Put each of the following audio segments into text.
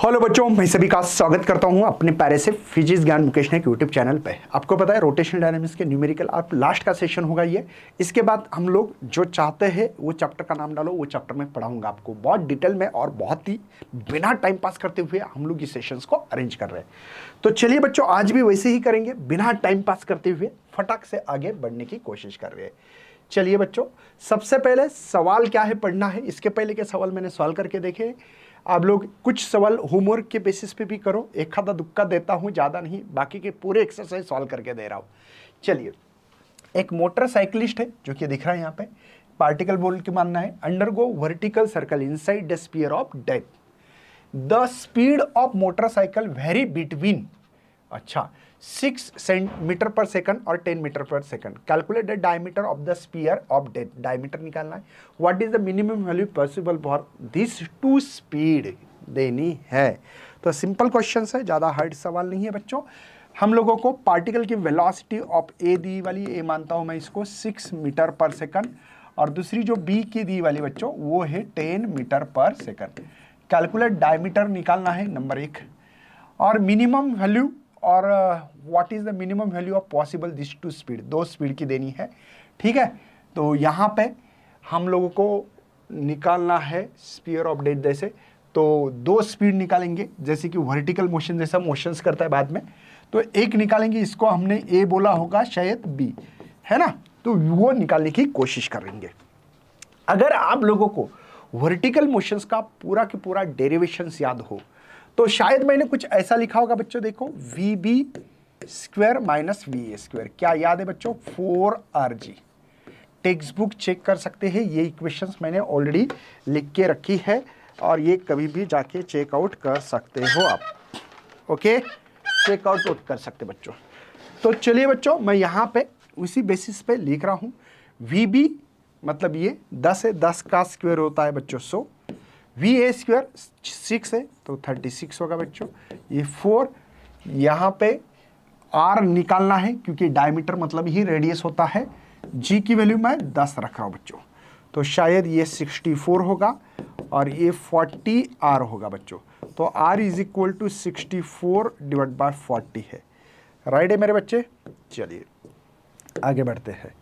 Hello बच्चों, मैं सभी का स्वागत करता हूं अपने प्यारे से फिजिक्स ज्ञान मुकेश नायक यूट्यूब चैनल पे। आपको पता है रोटेशनल डायनामिक्स के न्यूमेरिकल आप लास्ट का सेशन होगा ये। इसके बाद हम लोग जो चाहते हैं वो चैप्टर का नाम डालो, वो चैप्टर में पढ़ाऊंगा आपको बहुत डिटेल में और बहुत ही बिना टाइम पास करते हुए हम लोग इस सेशंस को अरेंज कर रहे हैं। तो चलिए बच्चों, आज भी वैसे ही करेंगे, बिना टाइम पास करते हुए फटाक से आगे बढ़ने की कोशिश कर रहे हैं। चलिए बच्चों, सबसे पहले सवाल क्या है पढ़ना है। इसके पहले के सवाल मैंने सॉल्व करके देखे। आप लोग कुछ सवाल होमवर्क के बेसिस पे भी करो, एक आधा दुक्का देता हूं, ज़्यादा नहीं, बाकी के पूरे एक्सरसाइज सॉल्व करके दे रहा हूं। चलिए, एक मोटरसाइकिलिस्ट है जो कि दिख रहा है यहाँ पे, पार्टिकल बोल के मानना है, undergo vertical circle inside the sphere of death. The speed of motorcycle very between 6 centimetre per second और 10 metre per second. Calculate the diameter of the sphere of death. Diameter निकालना है। What is the minimum value possible for this two speed देनी है। तो simple question है, ज़्यादा hard सवाल नहीं है बच्चों। हम लोगों को पार्टिकल की वेलोसिटी ऑफ ए दी वाली, ए मानता हूं मैं इसको 6 मीटर पर सेकंड, और दूसरी जो बी की दी वाली बच्चों वो है 10 metre per second. Calculate diameter निकालना है नंबर 1, और मिनिमम वैल्यू और what is the minimum value of possible this two speed, दो स्पीड की देनी है। ठीक है, तो यहाँ पे हम लोगों को निकालना है स्पीयर ऑफ डेथ। जैसे तो दो स्पीड निकालेंगे, जैसे कि वर्टिकल मोशन जैसा मोशंस करता है बाद में, तो एक निकालेंगे, इसको हमने ए बोला होगा, शायद बी है ना, तो वो निकालने की कोशिश करेंगे। अगर आप लोगों को वर्टिकल मोशंस का पूरा के पूरा डेरिवेशंस याद हो तो शायद मैंने कुछ ऐसा लिखा होगा बच्चों, देखो V B square minus V A square. क्या याद है बच्चों? 4rg। टेक्स्ट बुक चेक कर सकते हैं, ये इक्वेशंस मैंने ऑलरेडी लिख के रखी है और ये कभी भी जाके चेकआउट कर सकते हो आप। ओके, चेकआउट कर सकते बच्चों। तो चलिए बच्चों, मैं यहाँ पे उसी बेसिस पे लिख रहा हूँ। वी बी मतलब ये 10 है, 10 का स्क्वायर होता है बच्चों 100। वी ए स्क्वायर 6 है तो 36 होगा बच्चों। ये 4, यहाँ पे आर निकालना है क्योंकि डायमीटर मतलब ही रेडियस होता है। जी की वैल्यू मैं 10 रख रहा हूँ बच्चों, तो शायद ये 64 होगा और ये 40 आर होगा बच्चों। तो R is equal to 64 divide by 40 है। राइट है मेरे बच्चे? चलिए आगे बढ़ते हैं।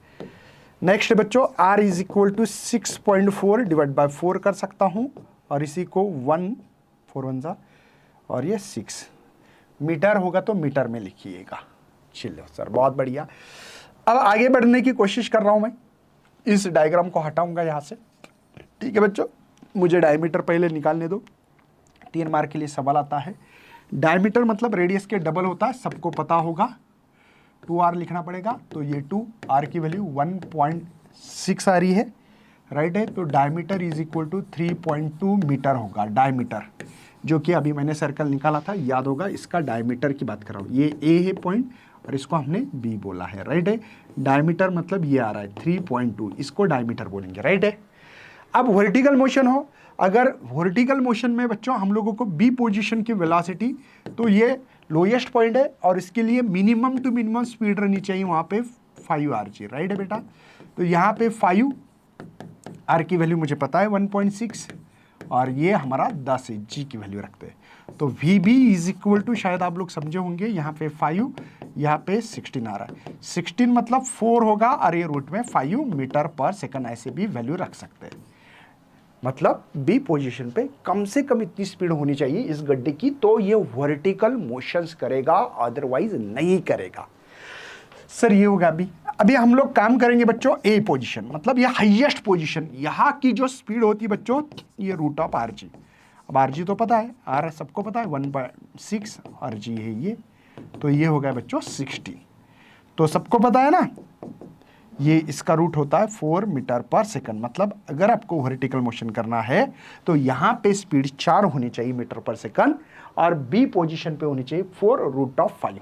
नेक्स्ट बच्चों, R is equal to 6.4 divide by 4 कर सकता हूँ, और इसी को 1 4 1 जा, और ये 6 मीटर होगा तो मीटर में लिखिएगा। चलो सर, बहुत बढ़िया। अब आगे बढ़ने की कोशिश कर रहा हूँ मैं। इस डायग्राम को हटाऊंगा यहाँ से। ठीक है बच्चों, मुझे डायमीटर पहले निकालने दो। 3 मार्क के लिए सवाल आता है। डायमीटर मतलब रेडियस के डबल होता है, सबको पता होगा। 2r लिखना पड़ेगा, तो ये 2, r की वैल्यू 1.6 आ रही है। राइट है, तो diameter is equal to 3.2 metre होगा। डायमीटर जो कि अभी मैंने सर्कल निकाला था, याद होगा, इसका डायमीटर की बात कर रहा हूँ। ये ए है पॉइंट और इसको हमने बी बोला है। राइट है, डायमीटर मतलब ये आ रहा है 3.2, इसको डायमीटर बोलेंगे। राइट है। अब वर्टिकल मोशन हो, अगर वर्टिकल मोशन में बच्चों हम लोगों को बी पोजीशन की वेलोसिटी, तो ये लोएस्ट पॉइंट है और इसके लिए मिनिमम टू मिनिमम स्पीड रहनी चाहिए वहाँ पे 5rg। राइट है बेटा, तो यहाँ पे 5, आर की वैल्यू मुझे पता है 1.6, और ये हमारा 10 है, जी की वैल्यू रखते हैं। तो V B is equal to, शायद आप लोग समझे होंगे, यहाँ पे 5, यहाँ पे 16 आ रहा है। 16 मतलब 4 होगा और ये रूट में 5 मीटर पर सेकंड, ऐसे भी वैल्यू रख सकते हैं। मतलब बी पोजीशन पे कम से कम इतनी स्पीड होनी चाहिए इस गड्ढे की, तो ये वर्टिकल मोशंस करेगा, अदरवाइज नहीं करेगा। सर ये होगा अभी हम लोग काम करेंगे बच्चों ए पोजीशन, मतलब ये हाईएस्ट पोजीशन। यहाँ की जो स्पीड होती है बच्चों, ये रूट ऑफ आर जी। अब आर जी तो पता है, आर सबको पता है 1.6, आर जी है ये, तो ये हो गया बच्चों 60। तो सबको पता है ना, ये इसका रूट होता है 4 मीटर पर सेकंड। मतलब अगर आपको वर्टिकल मोशन करना है तो यहाँ पे स्पीड 4 होनी चाहिए मीटर पर सेकंड, और बी पोजीशन पे होनी चाहिए 4 रूट ऑफ 5।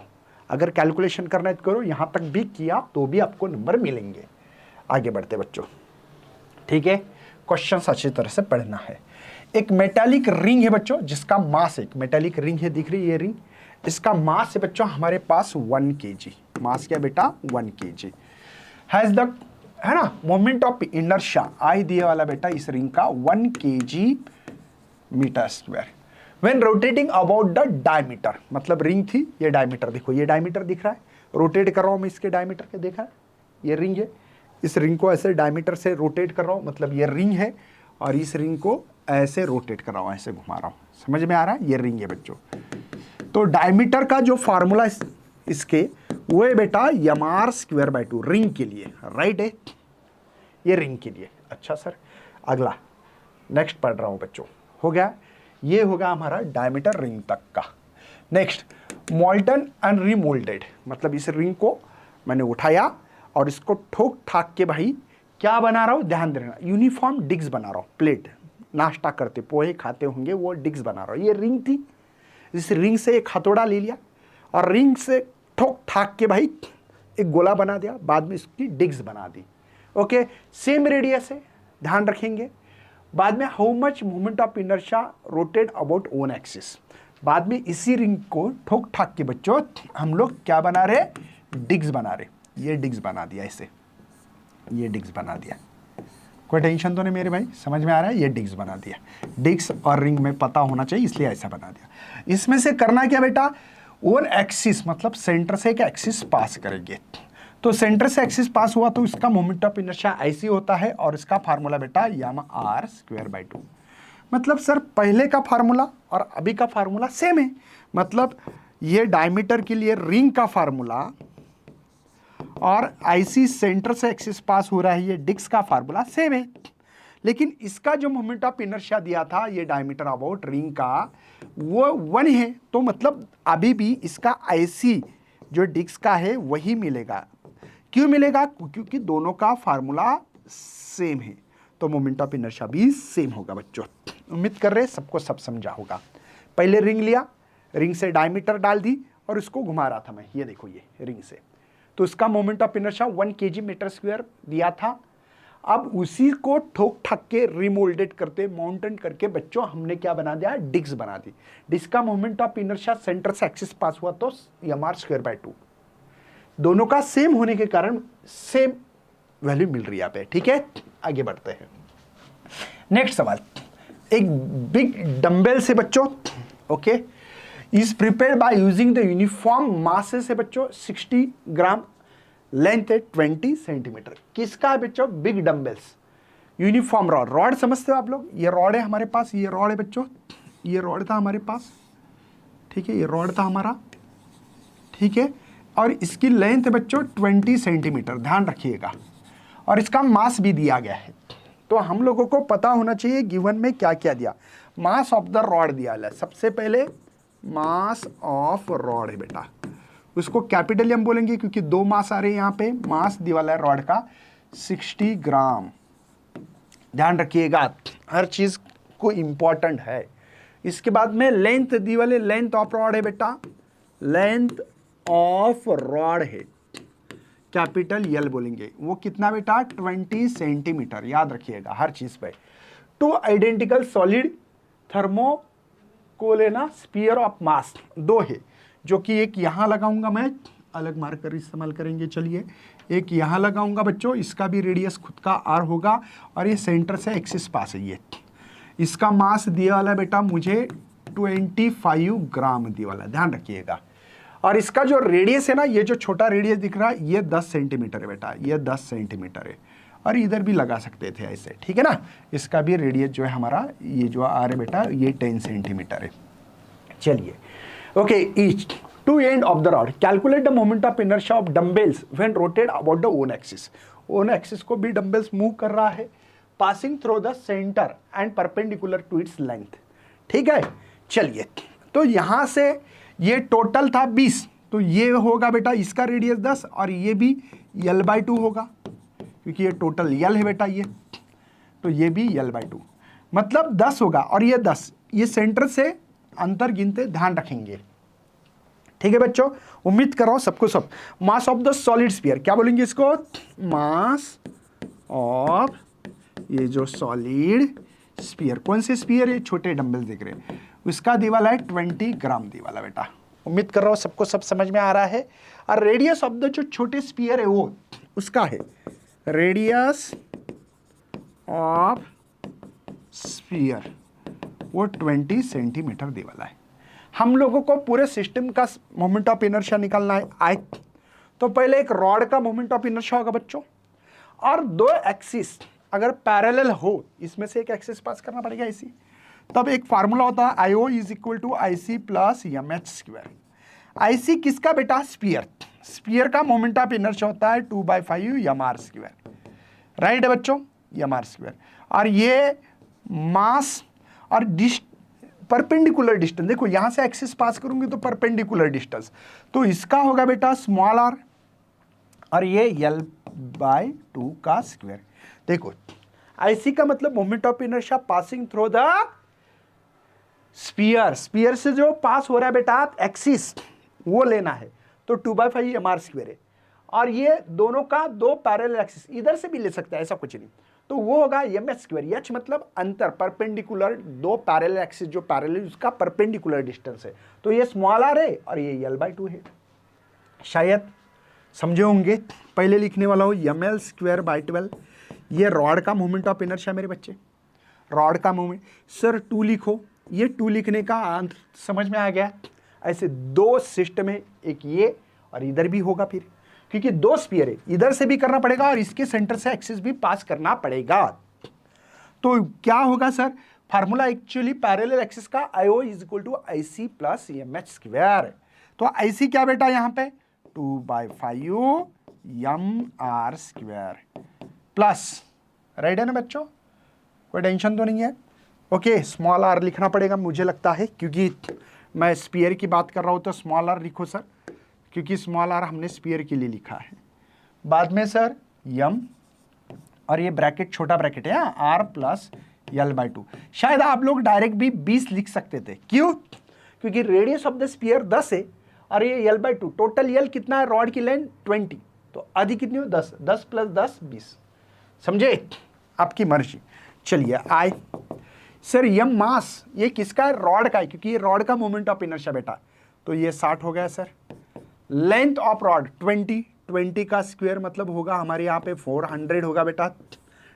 अगर कैलकुलेशन करना है तो करो, यहाँ तक भी किया तो भी आपको नंबर मिलेंगे। आगे बढ़ते बच्चों। ठीक है, क्वेश्चन अच्छी तरह से पढ़ना है। एक मेटालिक रिंग है बच्चों, जिसका मास, एक मेटालिक रिंग है, दिख रही है ये रिंग, इसका मास है बच्चों हमारे पास 1 kg। मास क्या बेटा? 1 kg। हैज द, है ना, मोमेंट ऑफ इनर्शिया, आई दिए वाला बेटा इस रिंग का 1 kg metre square. When rotating about the diameter, मतलब रिंग थी, ये डायमीटर देखो, ये डायमीटर दिख रहा है, रोटेट कर रहा हूं मैं इसके डायमीटर के, देखा है ये रिंग है, इस रिंग को ऐसे डायमीटर से रोटेट कर रहा हूं, मतलब ये रिंग है, और इस रिंग को ऐसे रोटेट कर रहा हूं, ऐसे घुमा रहा हूं, समझ में आ रहा है, ये रिंग है बच्चों। तो डायमीटर का जो फार्मूला इसके वो है बेटा m/²/2 रिंग के लिए, राइट है, ये रिंग के लिए। अच्छा सर, अगला नेक्स्ट पढ़ रहा हूं बच्चों, हो गया, ये होगा हमारा डायमीटर रिंग तक का। नेक्स्ट, मोल्टन एंड रीमोल्डेड, मतलब इस रिंग को मैंने उठाया और इसको ठोक ठाक के भाई क्या बना रहा हूं, ध्यान देना, यूनिफॉर्म डिग्स बना रहा हूं, प्लेट नाश्ता करते पोहे खाते होंगे वो डिग्स बना रहा हूं। ये रिंग थी, इस रिंग से एक हथौड़ा ले लिया और रिंग से ठोक ठाक के भाई एक गोला बना दिया, बाद में इसकी डिग्स बना दी। ओके, सेम रेडियस है, ध्यान रखेंगे। बाद में how much moment of inertia rotate about own axis, बाद में इसी रिंग को ठोक ठाक के बच्चों हम लोग क्या बना रहे, डिग्स बना रहे, ये डिग्स बना दिया, इसे ये डिग्स बना दिया, कोई टेंशन तो नहीं मेरे भाई, समझ में आ रहा है, ये डिग्स बना दिया। डिग्स और रिंग में पता होना चाहिए इसलिए ऐसा बना दिया। इसमें से करना क्या बेटा, ओन एक्सिस मतलब सेंटर से एक एक्सिस पास करेंगे, तो सेंटर से एक्सिस पास हुआ तो इसका मोमेंट ऑफ इनर्शिया ऐसी होता है, और इसका फार्मूला बेटा m/²/2। मतलब सर पहले का फार्मूला और अभी का फार्मूला सेम है, मतलब ये डायमीटर के लिए रिंग का फार्मूला और आईसी सेंटर से एक्सिस पास हो रहा है ये डिग्स का फार्मूला सेम है, लेकिन इसका जो मोमेंट ऑफ इनर्शिया दिया था ये डायमीटर अबाउट रिंग का वो 1 है, तो मतलब अभी भी इसका आईसी जो डिग्स का है वही मिलेगा। क्यों मिलेगा, क्योंकि दोनों का फार्मूला सेम है, तो मोमेंट ऑफ इनर्शिया भी सेम होगा बच्चों। उम्मीद कर रहे हैं सबको सब समझा होगा। पहले रिंग लिया, रिंग से डायमीटर डाल दी और इसको घुमा रहा था मैं, ये देखो ये रिंग से, तो इसका मोमेंट ऑफ इनर्शिया 1 kg/m² दिया था। अब उसी को ठोक ठाक के रिमोल्डेड करते माउंटेन करके बच्चों हमने क्या बना दिया, डिग्स बना दी। डिग्स का मोमेंट ऑफ इनर्शिया सेंटर से एक्सिस पास हुआ तो m/²/2, दोनों का सेम होने के कारण सेम वैल्यू मिल रही है यहाँ पे, ठीक है। आगे बढ़ते हैं, नेक्स्ट सवाल, एक बिग डंबल से बच्चों, okay, is prepared by using the uniform masses से बच्चों 60 ग्राम, लेंथ है 20 सेंटीमीटर। किसका है बच्चों, big dumbbells, uniform rod, rod समझते हो आप लोग, ये रॉड है हमारे पास, ये रॉड है बच्चों, ये रॉड था हमारे पास, ठीक है, ये रॉड था हमारा, ठीक है, और इसकी लेंथ है बच्चों 20 सेंटीमीटर, ध्यान रखिएगा, और इसका मास भी दिया गया है। तो हम लोगों को पता होना चाहिए गिवन में क्या क्या दिया, मास ऑफ द रॉड दिया है, सबसे पहले मास ऑफ रॉड है बेटा, उसको कैपिटल एम बोलेंगे क्योंकि 2 मास आ रहे हैं यहाँ पे, मास दिया वाला है रॉड का 60 ग्राम, ध्यान रखिएगा हर चीज को इंपॉर्टेंट है। इसके बाद में लेंथ दी वाले, लेंथ ऑफ रॉड है बेटा, लेंथ ऑफ रॉड है, कैपिटल यल बोलेंगे, वो कितना बेटा 20 सेंटीमीटर, याद रखिएगा हर चीज पे। 2 आइडेंटिकल सॉलिड थर्मोकोल है ना, स्पीयर ऑफ मास 2 है, जो कि एक यहां लगाऊंगा मैं, अलग मार्कर इस्तेमाल करेंगे, चलिए एक यहां लगाऊंगा बच्चों, इसका भी रेडियस खुद का आर होगा, और ये सेंटर से एक्सिस पास है, ये इसका मास दिया वाला बेटा मुझे 25 ग्राम दिया वाला, ध्यान रखिएगा। और इसका जो रेडियस है ना, ये जो छोटा रेडियस दिख रहा है ये 10 सेंटीमीटर है बेटा, ये 10 सेंटीमीटर है, और इधर भी लगा सकते थे ऐसे, ठीक है ना। इसका भी रेडियस जो है हमारा, ये जो आ रहा है बेटा ये 10 सेंटीमीटर है। चलिए okay, each to end of the rod calculate the moment of inertia of dumbbells when rotate about the own axis, own axis को भी डंबल्स मूव कर रहा है, passing through the centre and perpendicular to its length, ठीक है। चलिए, तो यहां से ये टोटल था 20, तो ये होगा बेटा इसका रेडियस 10, और ये भी l/2 होगा क्योंकि ये टोटल l है बेटा, ये तो ये भी l/2 मतलब 10 होगा, और ये 10, ये सेंटर से अंतर गिनते ध्यान रखेंगे, ठीक है बच्चों। उम्मीद कर रहा हूं सबको सब। Mass of the solid sphere क्या बोलेंगे इसको, मास ऑफ ये जो सॉलिड स्फीयर, कौन से स्फीयर, ये छोटे डंबल दिख रहे हैं, उसका दीवाला है 20 ग्राम दीवाला बेटा। उम्मीद कर रहा हूं सबको सब समझ में आ रहा है। और रेडियस ऑफ द जो छोटे स्फीयर है वो उसका है रेडियस ऑफ स्फीयर, वो 20 सेंटीमीटर दे वाला है। हम लोगों को पूरे सिस्टम का मोमेंट ऑफ इनर्शिया निकालना है। आए तो पहले एक रॉड का मोमेंट ऑफ इनर्शिया होगा बच्चों, और दो एक्सिस अगर पैरेलल हो, इसमें से एक एक्सिस पास करना पड़ेगा इसी, तब एक फार्मूला होता है IO is equal to IC plus MH square. IC किसका बेटा? स्पीयर। स्पीयर का मोमेंट ऑफ इनर्शिया होता है 2/5 mr स्क्वायर, राइट है बच्चों, mr स्क्वायर। और ये मास और परपेंडिकुलर डिस्टेंस, देखो यहां से एक्सिस पास करूंगी तो परपेंडिकुलर डिस्टेंस, तो इसका होगा बेटा स्मॉल r, और ये L/2 का स्क्वायर। देखो IC का मतलब moment of inertia passing through the sphere, sphere से जो पास हो रहा है बेटा एक्सिस, वो लेना है, तो 2/5 mr स्क्वायर है। और ये दोनों का दो पैरेलल एक्सिस, इधर से भी ले सकते हैं, ऐसा कुछ नहीं, तो वो होगा MH स्क्वायर। H मतलब अंतर, परपेंडिकुलर, दो पैरेलल एक्सिस जो पैरेलल उसका परपेंडिकुलर डिस्टेंस है, तो ये स्मॉल r है और ये L/2 है। शायद समझे होंगे। पहले लिखने वाला हूँ ML स्क्वायर बाई 12, ये रॉड का मोमेंट ऑफ इनर्शिया मेरे बच्चे, रॉड का मोमेंट। सर 2 लिखो, ये 2 लिखने का अंत समझ में आ गया। ऐसे दो सिस्टम है, एक ये और इधर भी होगा फिर, क्योंकि दो स्पीयर है, इधर से भी करना पड़ेगा और इसके सेंटर से एक्सिस भी पास करना पड़ेगा। तो क्या होगा sir? Formula actually parallel axis का IO is equal to IC plus MH square. तो IC क्या बेटा यहाँ पे? 2/5 mr स्क्वायर प्लस, राइट है ना बच्चों, कोई टेंशन तो नहीं है। ओके, स्मॉल r लिखना पड़ेगा मुझे लगता है, क्योंकि मैं स्पीयर की बात कर रहा हूँ, तो स्मॉल r लिखो सर, क्योंकि स्मॉल r हमने स्पीयर के लिए लिखा है। बाद में सर m, और ये ब्रैकेट छोटा ब्रैकेट है r प्लस L/2। शायद आप लोग डायरेक्ट भी 20 लिख सकते थे, क्यों? क्योंकि रेडियस ऑफ द स्पीयर 10 है और ये L/2, टोटल L कितना है? रॉड की लेंथ 20, तो आधी कितनी हो? 10, 10 प्लस 10 20। समझे? आपकी मर्जी। चलिए आए सर, यम मास ये किसका है? रॉड का है, क्योंकि ये रॉड का मोमेंट ऑफ इनर्शिया बेटा, तो ये 60 हो गया सर। लेंथ ऑफ रॉड 20, 20 का स्क्वायर मतलब होगा हमारे यहाँ पे 400 होगा बेटा,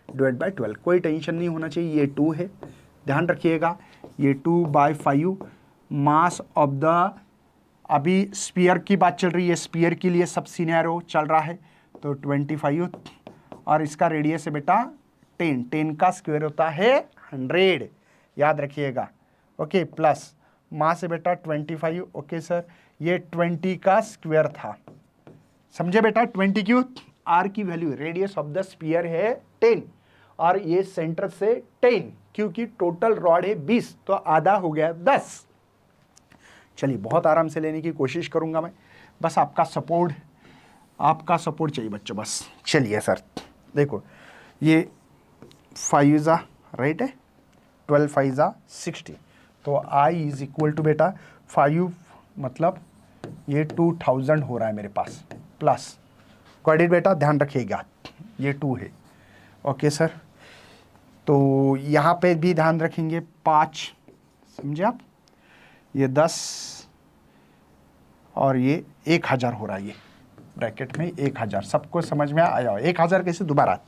डिवाइड बाय 12। कोई टेंशन नहीं होना चाहिए, ये 2 है, ध्यान रखिएगा, ये 2/5 मास ऑफ द, अभी स्पीयर की बात चल रही है, स्पीयर के लिए सब सिनेरियो चल रहा है, तो 25, और इसका रेडियस है बेटा 10, 10 का स्क्वायर होता है 100, याद रखिएगा। ओके, प्लस मास है बेटा 25। ओके सर, ये 20 का स्क्वायर था, समझे बेटा? 20 क्यों? आर की value, radius of the sphere है 10 और ये सेंटर से 10, क्योंकि टोटल रॉड है 20, तो आधा हो गया 10। चलिए बहुत आराम से लेने की कोशिश करूंगा मैं, बस आपका सपोर्ट चाहिए बच्चों, बस। चलिए सर देखो, ये 5 राइट है, 12 5 60, तो I इज इक्वल टू बेटा 5 मतलब ये 2000 हो रहा है मेरे पास, प्लस क्वाड्रेट बेटा ध्यान रखिएगा ये 2 है। ओके सर, तो यहाँ पे भी ध्यान रखेंगे 5, समझे आप, ये 10 और ये 1000 हो रहा है, ये ब्रैकेट में 1000, सबको समझ में आया? 1000 कैसे? दोबारा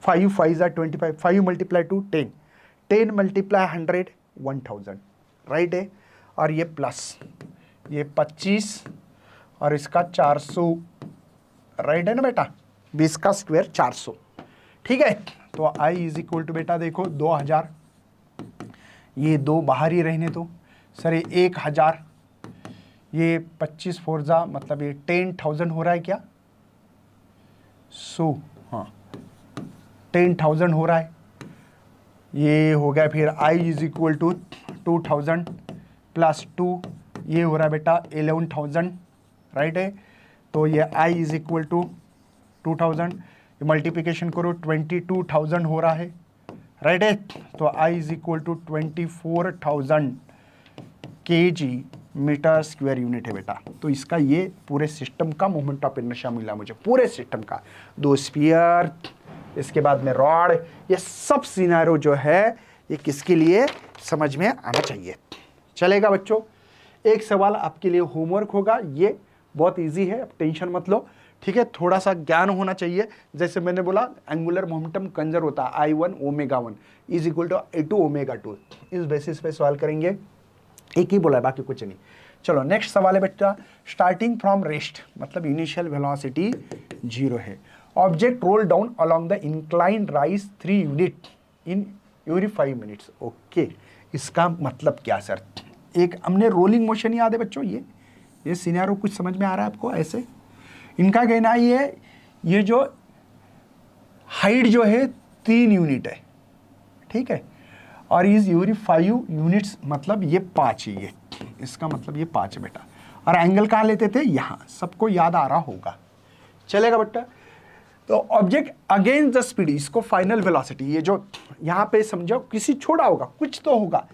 5 5 25, 5 मल्टीप्लाई 2 10, 10 मल्टीप्लाई 100 1000, राइट है। और ये प्लस ये 25 और इसका 400, राइट है ना बेटा, 20 का स्क्वायर 400, ठीक है। तो I इज इक्वल टू बेटा देखो 2000, ये 2 बाहर ही रहने दो सर, ये 1000, ये 25 4 मतलब ये 10,000 हो रहा है क्या? हाँ 10,000 हो रहा है, ये हो गया। फिर I is equal to 2000 plus 2, ये हो रहा है बेटा 11,000, राइट है। तो ये I is equal to 2000, multiplication करो 22,000 हो रहा है, राइट है। तो I is equal to 24,000 kg metre square unit है बेटा। तो इसका ये पूरे सिस्टम का मोमेंट ऑफ इनर्शिया मिला मुझे, पूरे सिस्टम का, 2 स्पीयर, इसके बाद में रॉड, ये सब सिनेरियो जो है ये किसके लिए समझ में आना चाहिए। चलेगा बच्चों, एक सवाल आपके लिए होमवर्क होगा, ये बहुत इजी है, टेंशन मत लो। ठीक है, थोड़ा सा ज्ञान होना चाहिए। जैसे मैंने बोला एंगुलर मोमेंटम कंजर्व होता है I1 ω1 is equal to A2 ω2, इस बेसिस पे सवाल करेंगे। एक ही बोला है, बाकी कुछ नहीं। चलो नेक्स्ट सवाल है बेटा, स्टार्टिंग फ्रॉम रेस्ट मतलब इनिशियल वेलोसिटी 0 है, object roll down along the inclined rise 3 unit in every 5 minutes. Okay, इसका मतलब क्या सर? एक हमने रोलिंग मोशन याद है बच्चों, ये सिनेरियो कुछ समझ में आ रहा है आपको? ऐसे इनका कहना ये जो हाइट जो है 3 यूनिट है, ठीक है, और इज यूरी 5 यूनिट्स मतलब ये 5 ही है, इसका मतलब ये 5 है बेटा। और एंगल कहाँ लेते थे? यहाँ, सबको याद आ रहा होगा, चलेगा बेटा। तो ऑब्जेक्ट अगेंस्ट द स्पीड, इसको फाइनल वेलोसिटी, ये जो यहाँ पे समझो किसी छोड़ा होगा, कुछ तो होगा,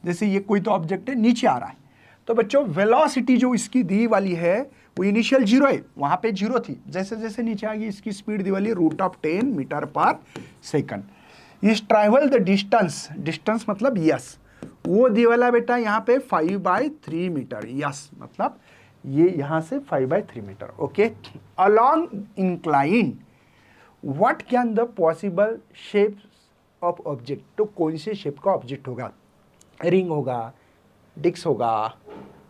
जैसे ये कोई तो ऑब्जेक्ट है नीचे आ रहा है, तो बच्चों वेलोसिटी जो इसकी दी वाली है वो इनिशियल 0 है, वहाँ पे 0 थी, जैसे जैसे नीचे आ गई इसकी स्पीड दी वाली √10 मीटर पर सेकंड। इस ट्रैवल द डिस्टेंस, डिस्टेंस मतलब यस, वो दी वाला बेटा यहाँ पे 5/3 मीटर, यस मतलब ये यहाँ से 5/3 metre. Okay, along incline what can the possible shape of object, तो कौन से शेप का ऑब्जेक्ट होगा? रिंग होगा, डिस्क होगा,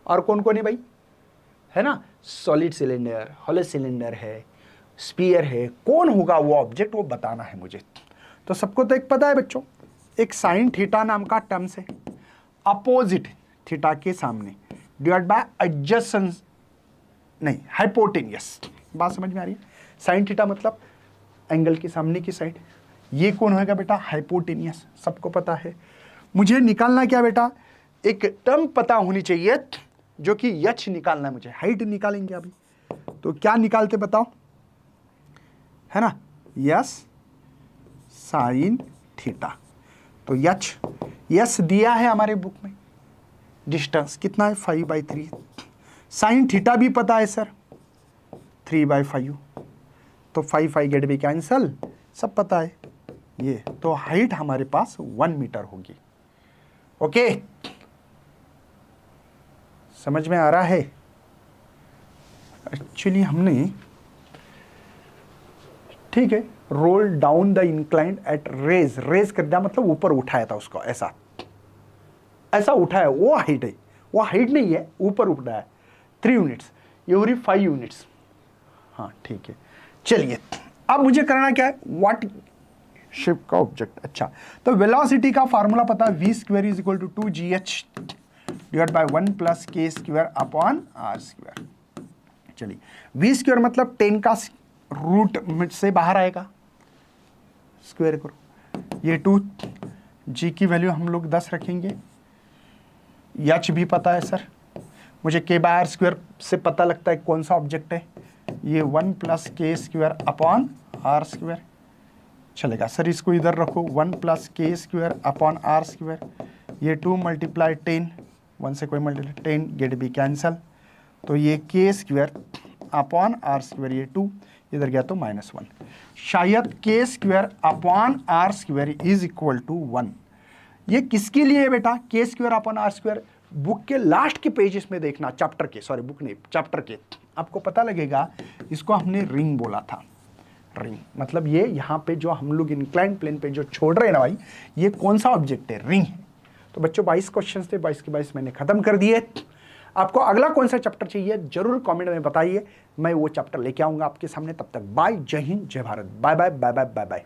और कौन कौन है भाई, है ना, सॉलिड सिलेंडर, हॉलो सिलेंडर है, स्पीयर है, कौन होगा वो ऑब्जेक्ट, वो बताना है मुझे। तो सबको तो एक पता है बच्चों, एक साइन थीटा नाम का टर्म्स है, अपोजिट थीटा के सामने डिवाइड बाय एडजेसेंट, नहीं हाइपोटेनियस, बात समझ में आ रही है? साइन थीटा मतलब एंगल के सामने की साइड, ये कौन होगा बेटा? हाइपोटेनियस, सबको पता है। मुझे निकालना क्या बेटा? एक टर्म पता होनी चाहिए जो कि यच निकालना है मुझे, हाइट निकालेंगे अभी, तो क्या निकालते बताओ, है ना, यस साइन थीटा, तो यच दिया है हमारे बुक में, डिस्टेंस कितना है 5/3, साइन थीटा भी पता है सर 3/5, तो 5 गेट भी कैंसल, सब पता है ये, तो हाइट हमारे पास 1 मीटर होगी। ओके, समझ में आ रहा है? एक्चुअली हमने, ठीक है, roll down the inclined at raise कर दिया, मतलब ऊपर उठाया था उसको, ऐसा उठाया, वो हाइट है, वो हाइट नहीं है, ऊपर उठाया 3 यूनिट्स एवरी 5 यूनिट्स। हाँ ठीक है, चलिए अब मुझे करना क्या है, व्हाट शेप का ऑब्जेक्ट। अच्छा, तो वेलोसिटी का फार्मूला पता है, v² is equal to 2gh divide by 1 + k² upon r²। चलिए v² मतलब 10 का रूट से बाहर आएगा, स्क्वायर करो, ये 2, g की वैल्यू हम लोग 10 रखेंगे, h भी पता है सर मुझे, k/r² से पता लगता है कौन सा ऑब्जेक्ट है, ये 1 + k² अपॉन r²। चलेगा सर, इसको इधर रखो, 1 + k² अपॉन r², ये 2 × 10, 1 से कोई मल्टीप्लाई 10 गेट भी कैंसल, तो ये k² अपॉन r², ये 2 इधर गया तो -1, शायद k² upon r² is equal to 1। ये किसके लिए है बेटा? k² अपॉन r², बुक के लास्ट के पेजेस में देखना, चैप्टर के, सॉरी बुक नहीं, चैप्टर के, आपको पता लगेगा। इसको हमने रिंग बोला था, रिंग मतलब ये यहाँ पे जो हम लोग इंक्लाइंड प्लेन पे जो छोड़ रहे हैं ना भाई, ये कौन सा ऑब्जेक्ट है? रिंग है। तो बच्चों 22 क्वेश्चंस थे, 22 के 22 मैंने खत्म कर दिए। आपको अगला कौन सा चैप्टर चाहिए जरूर कमेंट में बताइए, मैं वो चैप्टर लेके आऊंगा आपके सामने। तब तक बाय, जय हिंद, जय Bharat, bye bye bye bye bye bye.